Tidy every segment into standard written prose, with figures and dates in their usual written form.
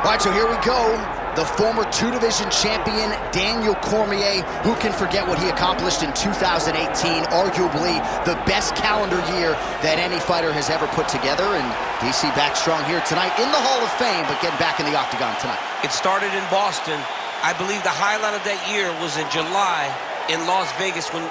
All right, so here we go. The former two-division champion, Daniel Cormier. Who can forget what he accomplished in 2018? Arguably the best calendar year that any fighter has ever put together. And DC back strong here tonight in the Hall of Fame, but getting back in the octagon tonight. It started in Boston. I believe the highlight of that year was in July in Las Vegas when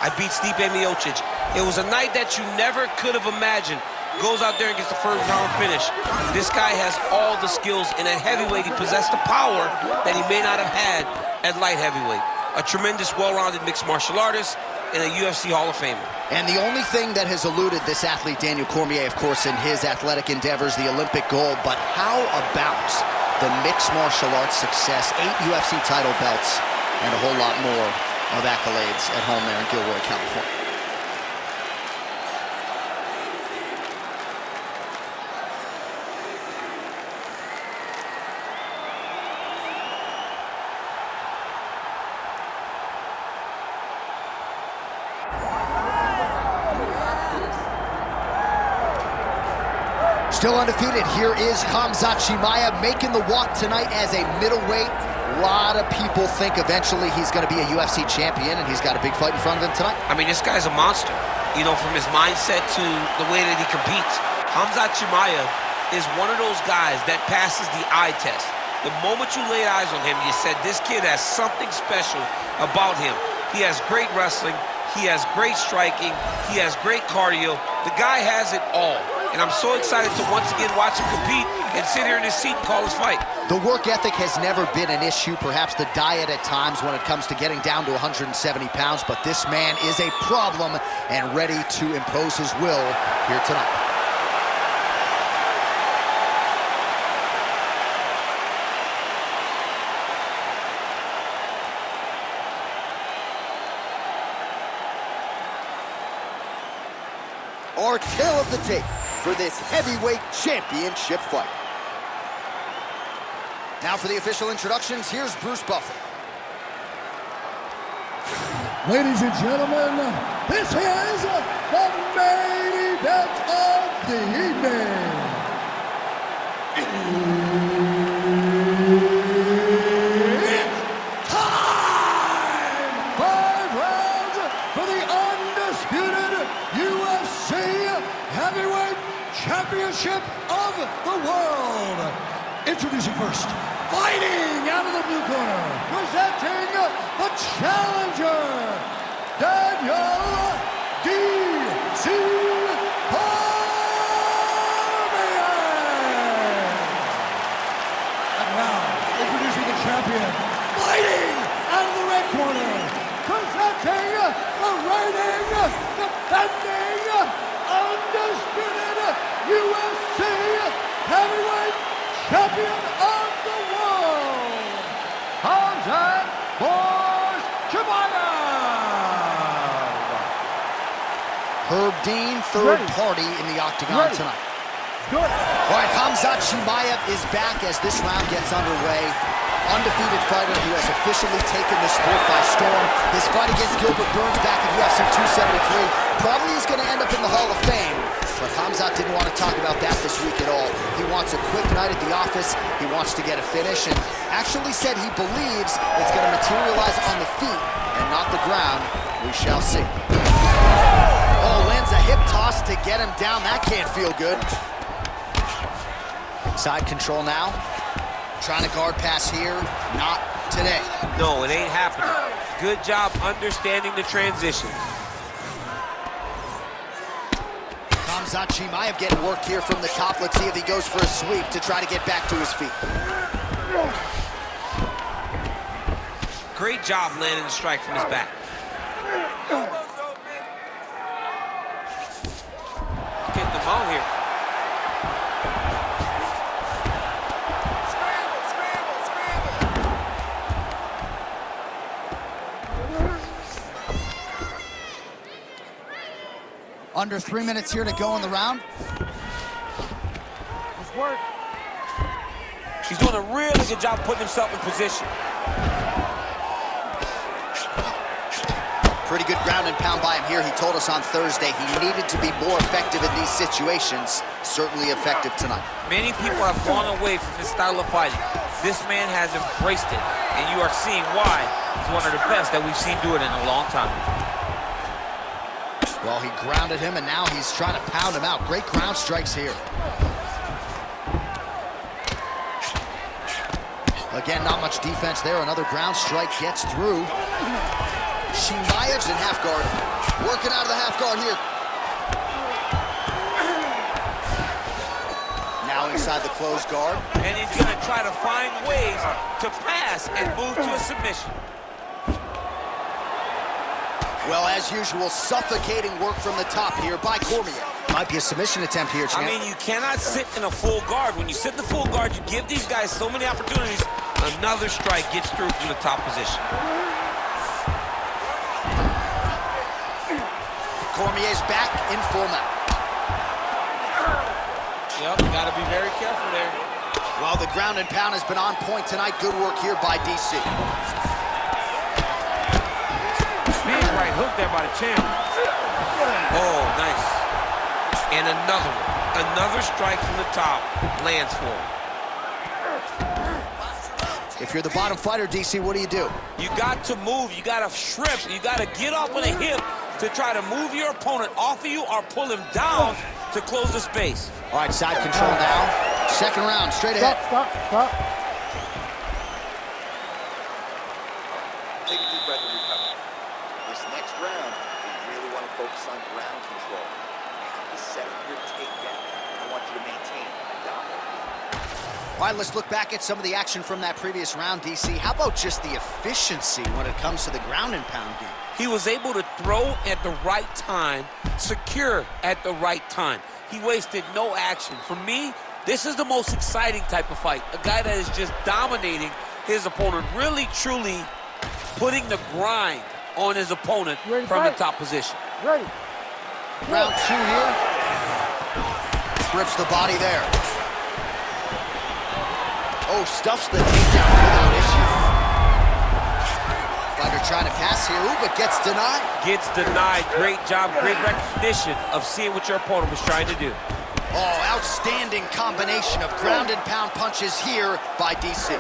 I beat Stipe Miocic. It was a night that you never could have imagined. Goes out there and gets the first round finish. This guy has all the skills, and at heavyweight, he possessed the power that he may not have had at light heavyweight. A tremendous, well-rounded mixed martial artist and a UFC Hall of Famer. And the only thing that has eluded this athlete, Daniel Cormier, of course, in his athletic endeavors, the Olympic gold. But how about the mixed martial arts success? 8 UFC title belts and a whole lot more of accolades at home there in Gilroy, California. Still undefeated, here is Khamzat Chimaev making the walk tonight as a middleweight. A lot of people think eventually he's going to be a UFC champion, and he's got a big fight in front of him tonight. I mean, this guy's a monster. You know, from his mindset to the way that he competes. Khamzat Chimaev is one of those guys that passes the eye test. The moment you laid eyes on him, you said, this kid has something special about him. He has great wrestling. He has great striking. He has great cardio. The guy has it all. And I'm so excited to once again watch him compete and sit here in his seat and call his fight. The work ethic has never been an issue, perhaps the diet at times when it comes to getting down to 170 pounds, but this man is a problem and ready to impose his will here tonight. Our tale of the tape for this heavyweight championship fight. Now for the official introductions, here's Bruce Buffer. Ladies and gentlemen, this is the main event of the evening. It's time! 5 rounds for the undisputed UFC Heavyweight Championship of the world. Introducing first, fighting out of the blue corner, presenting the challenger, Daniel D.C. Cormier. And now, introducing the champion, fighting out of the red corner, presenting the reigning, defending, undisputed UFC Heavyweight Champion of the world, Khamzat Chimaev. Herb Dean, third party in the octagon tonight. Good. All right, Khamzat Chimaev is back as this round gets underway. Undefeated fighter who has officially taken the sport by storm. His fight against Gilbert Burns back at UFC 273 probably is going to end up in the Hall of Fame. But Khamzat didn't want to talk about that this week at all. He wants a quick night at the office. He wants to get a finish, and actually said he believes it's going to materialize on the feet and not the ground. We shall see. Oh, lands a hip toss to get him down. That can't feel good. Side control now. Trying to guard pass here. Not today. No, it ain't happening. Good job understanding the transition. Khamzat Chimaev getting work here from the top. Let's see if he goes for a sweep to try to get back to his feet. Great job landing the strike from his back. Getting the mount here. Under 3 minutes here to go in the round. Good work. He's doing a really good job putting himself in position. Pretty good ground and pound by him here. He told us on Thursday he needed to be more effective in these situations. Certainly effective tonight. Many people have gone away from this style of fighting. This man has embraced it, and you are seeing why he's one of the best that we've seen do it in a long time. Well, he grounded him, and now he's trying to pound him out. Great ground strikes here. Again, not much defense there. Another ground strike gets through. Chimaev's in half guard. Working out of the half guard here. Now inside the closed guard. And he's going to try to find ways to pass and move to a submission. Well, as usual, suffocating work from the top here by Cormier. Might be a submission attempt here, champ. I mean, you cannot sit in a full guard. When you sit in the full guard, you give these guys so many opportunities. Another strike gets through from the top position. Cormier's back in full mount. Yep, got to be very careful there. Well, the ground and pound has been on point tonight. Good work here by DC. Big right hook there by the champ. Oh, nice. And another one. Another strike from the top lands for him. If you're the bottom fighter, DC, what do? You got to move. You got to strip. You got to get up with a hip to try to move your opponent off of you or pull him down to close the space. All right, side control now. Second round, straight ahead. Stop. Take a deep breath and recover. This next round, you really want to focus on ground control. You have to set up your takedown. I want you to maintain a dominant. All right, let's look back at some of the action from that previous round, DC. How about just the efficiency when it comes to the ground and pound game? He was able to throw at the right time, secure at the right time. He wasted no action. For me, this is the most exciting type of fight. A guy that is just dominating his opponent, really, truly putting the grind on his opponent from the top position. Ready. Round two here. Rips the body there. Oh, stuffs the takedown without issue. Fighter trying to pass here, ooh, but gets denied. Gets denied. Great job, great recognition of seeing what your opponent was trying to do. Oh, outstanding combination of ground and pound punches here by DC.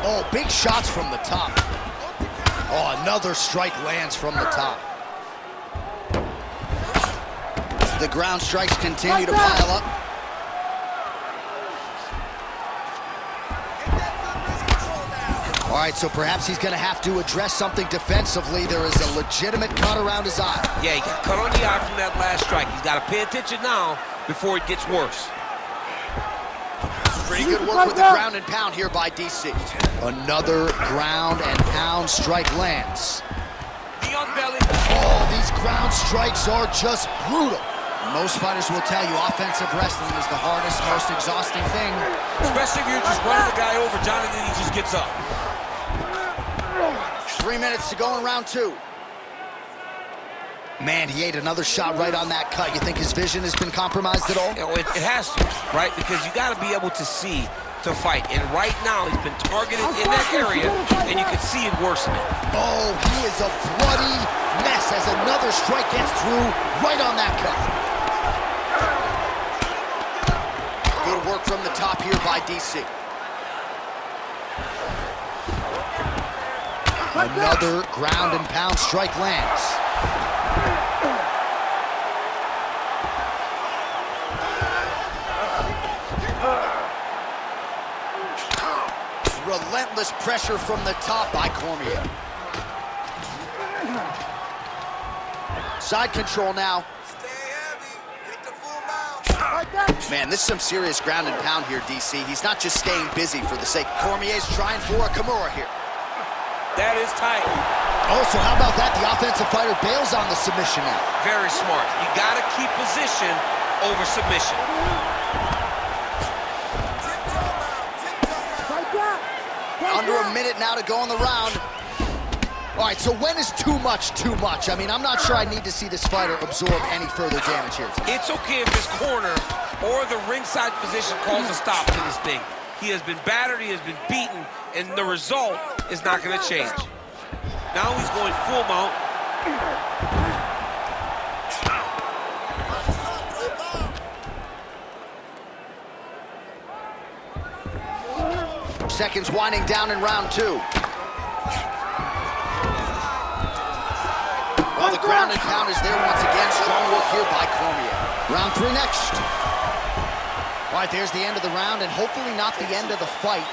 Oh, big shots from the top. Oh, another strike lands from the top. The ground strikes continue to pile up. All right, so perhaps he's going to have to address something defensively. There is a legitimate cut around his eye. Yeah, he got cut on the eye from that last strike. He's got to pay attention now before it gets worse. Pretty good work with the ground and pound here by DC. Another ground and pound strike lands. Knee on belly. Oh, these ground strikes are just brutal. Most fighters will tell you offensive wrestling is the hardest, most exhausting thing. Especially if you're just running the guy over, Jonathan, he just gets up. 3 minutes to go in round two. Man, he ate another shot right on that cut. You think his vision has been compromised at all? It has to, right? Because you got to be able to see to fight. And right now, he's been targeted in that area, and you can see it worsening. Oh, he is a bloody mess as another strike gets through right on that cut. Good work from the top here by DC. Another ground and pound strike lands. Relentless pressure from the top by Cormier. Side control now. Man, this is some serious ground and pound here, DC. He's not just staying busy for the sake. Cormier's trying for a Kimura here. That is tight. Oh, so how about that? The offensive fighter bails on the submission now. Very smart. You got to keep position over submission. Under a minute now to go in the round. All right, so when is too much too much? I mean, I'm not sure I need to see this fighter absorb any further damage here. It's okay if his corner or the ringside position calls a stop to this thing. He has been battered, he has been beaten, and the result is not going to change. Now he's going full mount. Seconds winding down in round 2. Well, the ground and pound is there once again. Strong work here by Cormier. Round 3 next. All right, there's the end of the round, and hopefully not the end of the fight.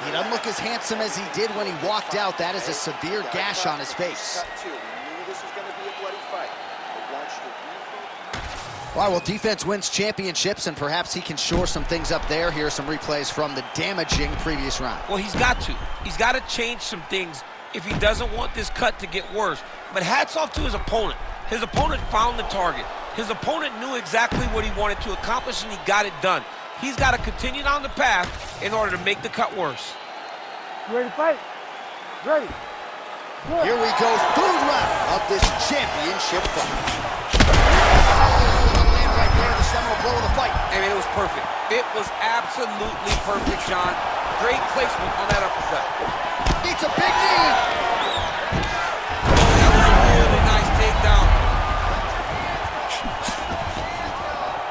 He doesn't look as handsome as he did when he walked out. That is a severe gash on his face. We knew this was going to be a bloody fight. But once you All right, well, defense wins championships, and perhaps he can shore some things up there. Here are some replays from the damaging previous round. Well, he's got to. He's got to change some things if he doesn't want this cut to get worse. But hats off to his opponent. His opponent found the target. His opponent knew exactly what he wanted to accomplish, and he got it done. He's got to continue down the path in order to make the cut worse. You ready to fight? Ready. Good. Here we go, third round of this championship fight. Land right there, the seminal blow of the fight. I mean, it was perfect. It was absolutely perfect, John. Great placement on that uppercut. It's a big knee. That was a really nice takedown.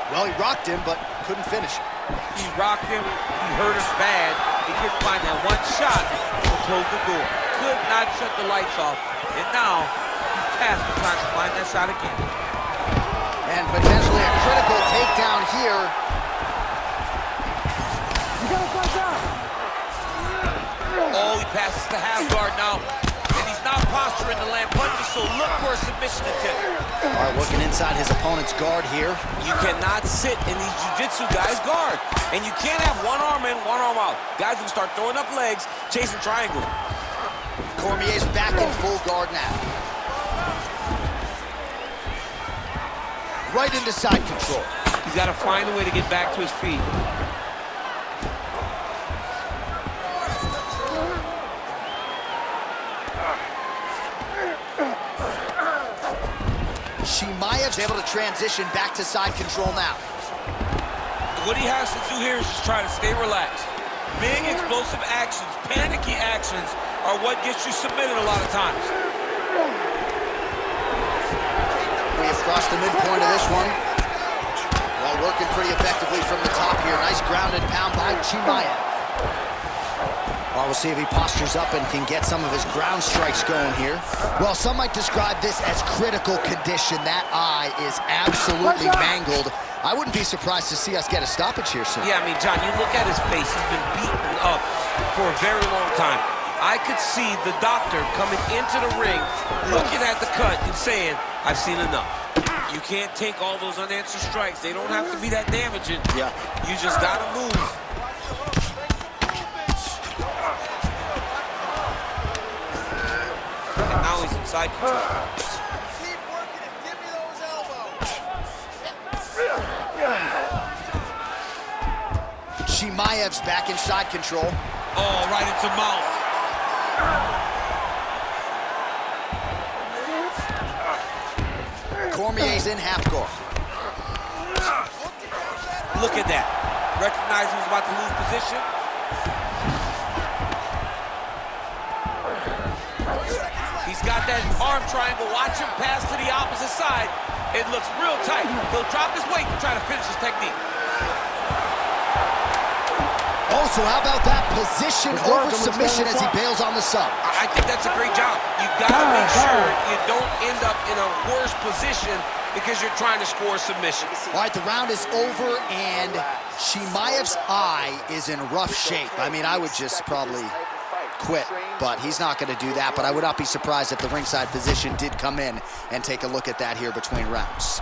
Well, he rocked him, but couldn't finish it. He rocked him. He hurt us bad. He couldn't find that one shot to close the door. Could not shut the lights off. And now he's tasked with trying to find that shot again. And potentially a critical takedown here. You gotta fight down. Oh, he passes the half guard now. And he's not posturing to land punches, so look for a submission attempt. All right, working inside his opponent's guard here. You cannot sit in these jiu-jitsu guys' guard. And you can't have one arm in, one arm out. Guys will start throwing up legs, chasing triangles. Cormier's back in full guard now. Right into side control. He's got to find a way to get back to his feet. Chimaev's able to transition back to side control now. What he has to do here is just try to stay relaxed. Big explosive actions, panicky actions are what gets you submitted a lot of times. We have crossed the midpoint of this one. Well, working pretty effectively from the top here. Nice grounded pound by Chimaev. Well, we'll see if he postures up and can get some of his ground strikes going here. Well, some might describe this as critical condition. That eye is absolutely mangled. I wouldn't be surprised to see us get a stoppage here soon. Yeah, I mean, John, you look at his face. He's been beaten up for a very long time. I could see the doctor coming into the ring, looking at the cut and saying, I've seen enough. You can't take all those unanswered strikes. They don't have to be that damaging. Yeah. You just got to move. And now he's inside control. keep working and give me those elbows. Chimaev's back inside control. Oh, right into mouth. Cormier's in half guard. Look at that. Recognized he was about to lose position. He's got that arm triangle. Watch him pass to the opposite side. It looks real tight. He'll drop his weight to try to finish his technique. Oh, so how about that position over submission as he bails on the sub? I think that's a great job. You gotta make sure you don't end up in a worse position because you're trying to score a submission. All right, the round is over, and Chimaev's eye is in rough shape. I mean, I would just probably quit, but he's not going to do that. But I would not be surprised if the ringside physician did come in and take a look at that here between rounds.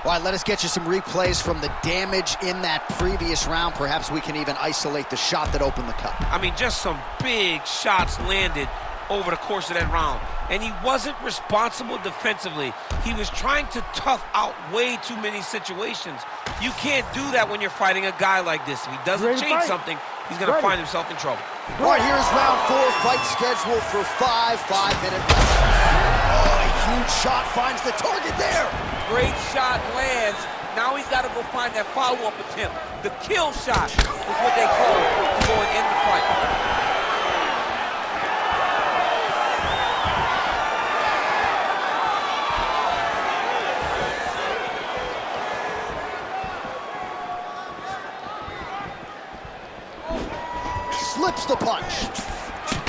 All right, let us get you some replays from the damage in that previous round. Perhaps we can even isolate the shot that opened the cut. I mean, just some big shots landed over the course of that round. And he wasn't responsible defensively. He was trying to tough out way too many situations. You can't do that when you're fighting a guy like this. If he doesn't change something, he's going to find himself in trouble. All right, here's round 4. Fight scheduled for 5-minute rounds. Oh, a huge shot finds the target there. Great shot lands. Now he's got to go find that follow-up attempt. The kill shot is what they call it to go and end the fight. drops the punch.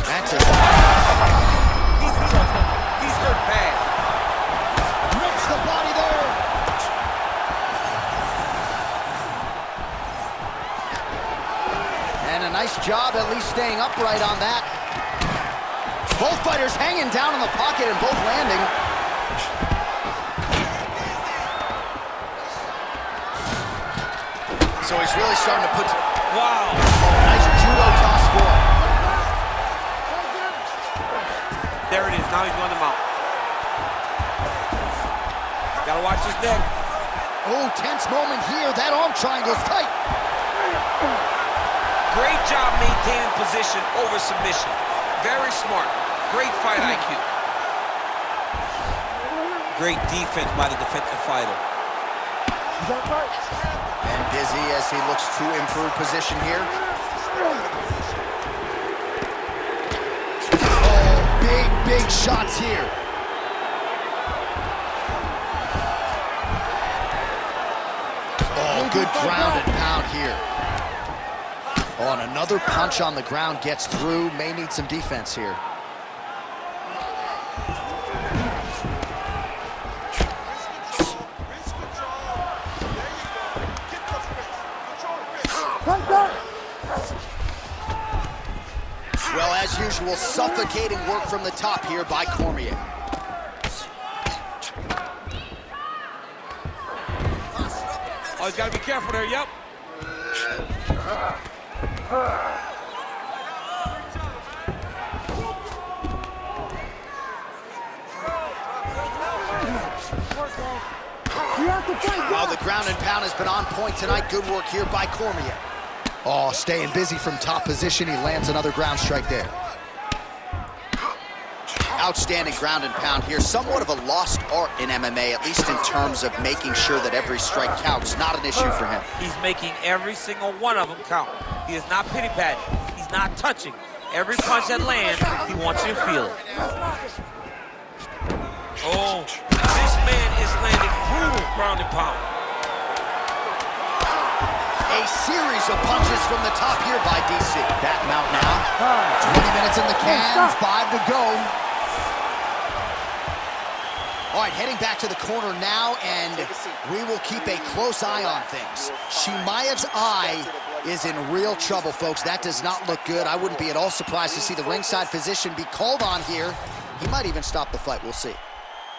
That's a... He's hurt bad. Rips the body there. And a nice job at least staying upright on that. Both fighters hanging down in the pocket and both landing. So he's really starting to put... Wow. Nice judo toss for him. There it is. Now he's going to mount. Gotta watch his neck. Oh, tense moment here. That arm triangle's tight. Great job maintaining position over submission. Very smart. Great fight IQ. Great defense by the defensive fighter. And Dizzy as he looks to improve position here. Oh, big shots here. Oh, good ground and pound here. Oh, and another punch on the ground gets through. May need some defense here. Well, as usual, suffocating work from the top here by Cormier. Oh, he's got to be careful there, yep. Well, the ground and pound has been on point tonight. Good work here by Cormier. Oh, staying busy from top position. He lands another ground strike there. Outstanding ground and pound here. Somewhat of a lost art in MMA, at least in terms of making sure that every strike counts. Not an issue for him. He's making every single one of them count. He is not pity-patting. He's not touching. Every punch that lands, he wants you to feel it. Oh, this man is landing brutal ground and pound. A series of punches from the top here by DC. Back mount now. 20 minutes in the can, 5 to go. All right, heading back to the corner now, and we will keep a close eye on things. Chimaev's eye is in real trouble, folks. That does not look good. I wouldn't be at all surprised to see the ringside physician be called on here. He might even stop the fight. We'll see.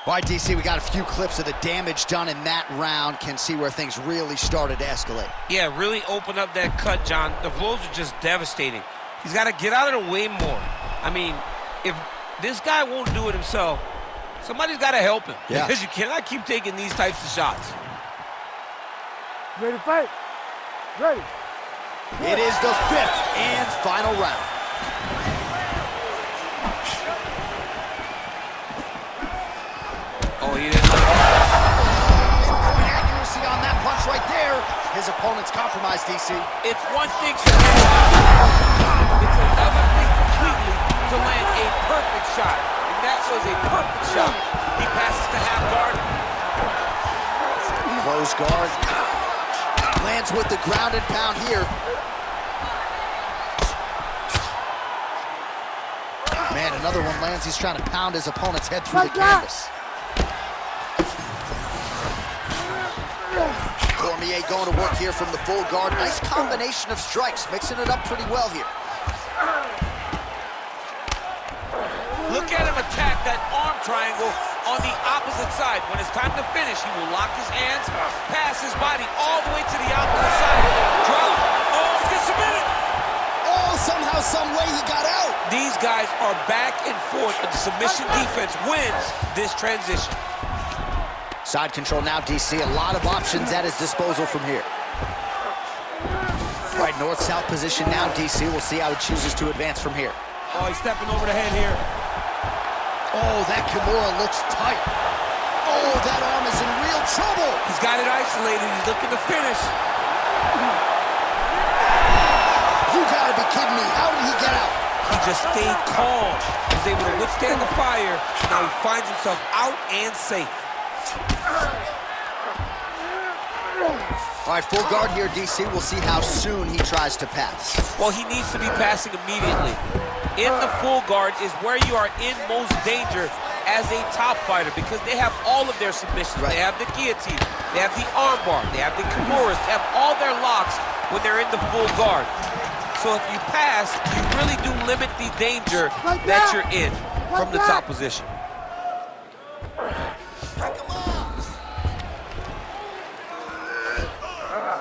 All right, DC, we got a few clips of the damage done in that round. Can see where things really started to escalate. Yeah, really open up that cut, John. The blows are just devastating. He's got to get out of the way more. I mean, if this guy won't do it himself, somebody's got to help him. Yeah. Because you cannot keep taking these types of shots. Ready to fight? Ready. It is the 5th and final round. Oh, he didn't. Accuracy on that punch right there. His opponent's compromised, DC. It's one thing to land. It's another thing completely to land a perfect shot. And that was a perfect shot. He passes to half guard. Close guard. Lands with the ground and pound here. Man, another one lands. He's trying to pound his opponent's head through the canvas. Cormier going to work here from the full guard. Nice combination of strikes, mixing it up pretty well here. Look at him attack that arm triangle on the opposite side. When it's time to finish, he will lock his hands, pass his body all the way to the opposite side. Drop. Oh, he's gonna submit it. Oh, somehow, some way he got out. These guys are back and forth, but the submission defense wins this transition. Side control now, DC. A lot of options at his disposal from here. Right, north-south position now, DC. We'll see how he chooses to advance from here. Oh, he's stepping over the head here. Oh, that Kimura looks tight. Oh, that arm is in real trouble. He's got it isolated. He's looking to finish. You gotta be kidding me. How did he get out? He just stayed calm. He was able to withstand the fire. Now he finds himself out and safe. All right, full guard here, DC. We'll see how soon he tries to pass. Well, he needs to be passing immediately. In the full guard is where you are in most danger as a top fighter because they have all of their submissions. Right. They have the guillotine, they have the armbar, they have the kimuras, they have all their locks when they're in the full guard. So if you pass, you really do limit the danger that you're in from the top position.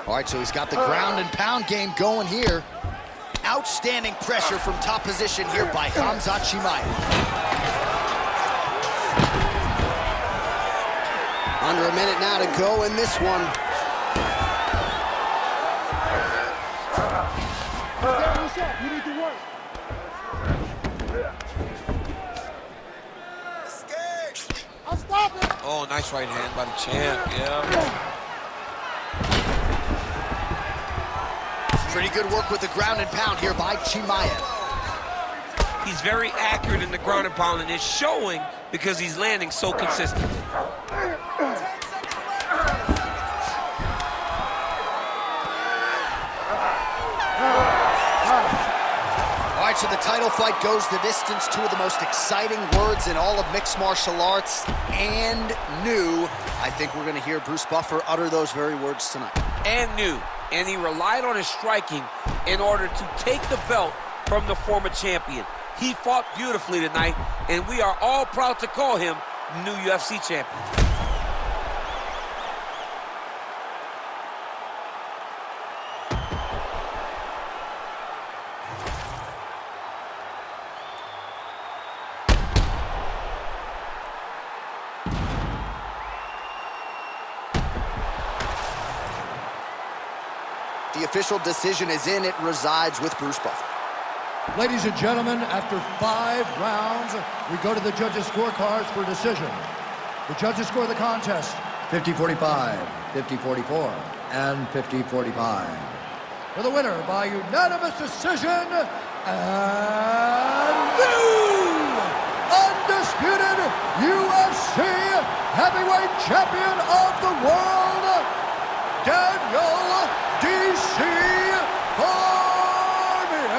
All right, so he's got the ground and pound game going here. Outstanding pressure from top position here by Khamzat Chimaev. Under a minute now to go in this one. You need to work. I'll stop it. Oh, nice right hand by the champ, yeah. Pretty good work with the ground and pound here by Chimaev. He's very accurate in the ground and pound, and it's showing because he's landing so consistently. All right, so the title fight goes the distance. Two of the most exciting words in all of mixed martial arts, and new. I think we're going to hear Bruce Buffer utter those very words tonight. And new. And he relied on his striking in order to take the belt from the former champion. He fought beautifully tonight, and we are all proud to call him new UFC champion. The official decision is in. It resides with Bruce Buffer. Ladies and gentlemen, after 5 rounds, we go to the judges' scorecards for decision. The judges score the contest 50-45, 50-44, and 50-45. For the winner by unanimous decision, and new undisputed UFC heavyweight champion of the world, Daniel DC Cormier.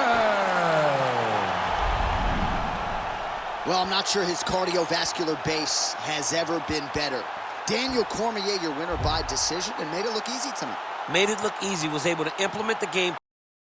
Well, I'm not sure his cardiovascular base has ever been better. Daniel Cormier, your winner by decision, and made it look easy tonight. Made it look easy, was able to implement the game